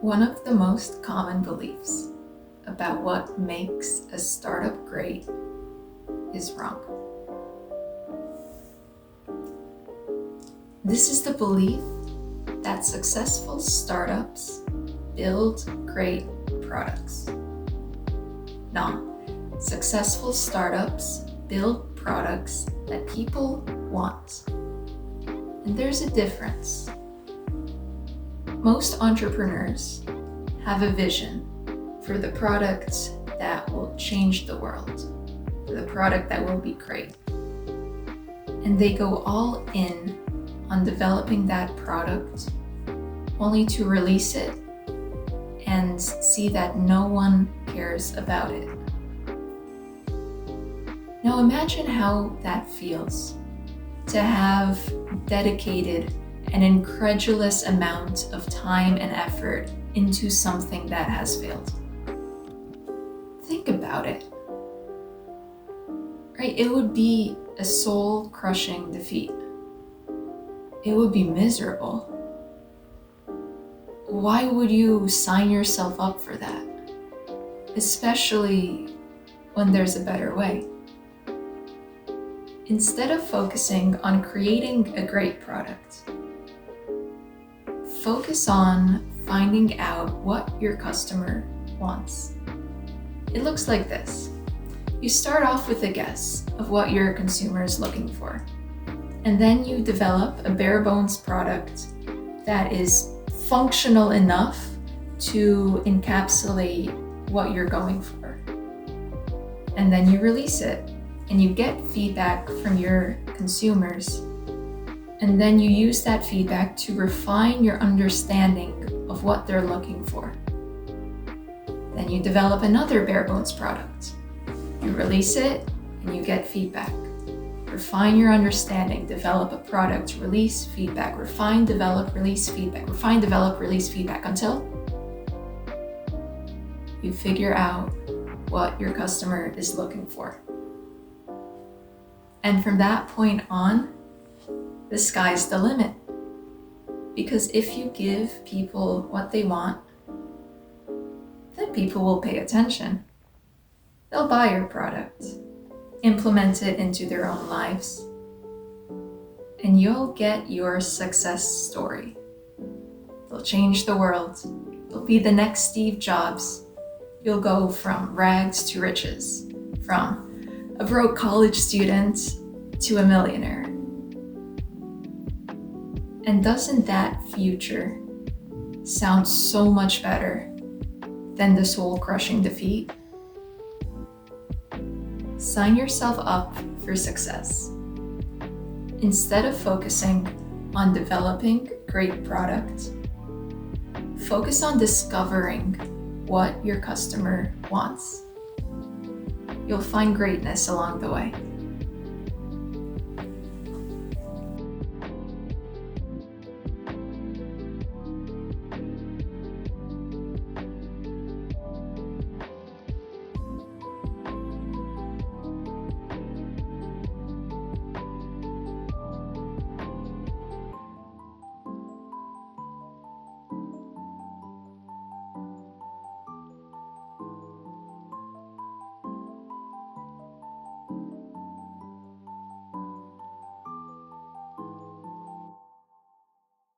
One of the most common beliefs about what makes a startup great is wrong. This is the belief that successful startups build great products. No, successful startups build products that people want. And there's a difference. Most entrepreneurs have a vision for the product that will change the world, for the product that will be great. And they go all in on developing that product only to release it and see that no one cares about it. Now imagine how that feels to have dedicated an incredulous amount of time and effort into something that has failed. Think about it. Right? It would be a soul-crushing defeat. It would be miserable. Why would you sign yourself up for that? Especially when there's a better way. Instead of focusing on creating a great product, focus on finding out what your customer wants. It looks like this. You start off with a guess of what your consumer is looking for, and then you develop a bare bones product that is functional enough to encapsulate what you're going for. And then you release it, and you get feedback from your consumers. And then you use that feedback to refine your understanding of what they're looking for. Then you develop another bare bones product. You release it and you get feedback. Refine your understanding, develop a product, release feedback, refine, develop, release feedback, refine, develop, release feedback until you figure out what your customer is looking for. And from that point on, the sky's the limit. Because if you give people what they want, then people will pay attention. They'll buy your product, implement it into their own lives, and you'll get your success story. They'll change the world. You'll be the next Steve Jobs. You'll go from rags to riches, from a broke college student to a millionaire. And doesn't that future sound so much better than the soul-crushing defeat? Sign yourself up for success. Instead of focusing on developing great product, focus on discovering what your customer wants. You'll find greatness along the way.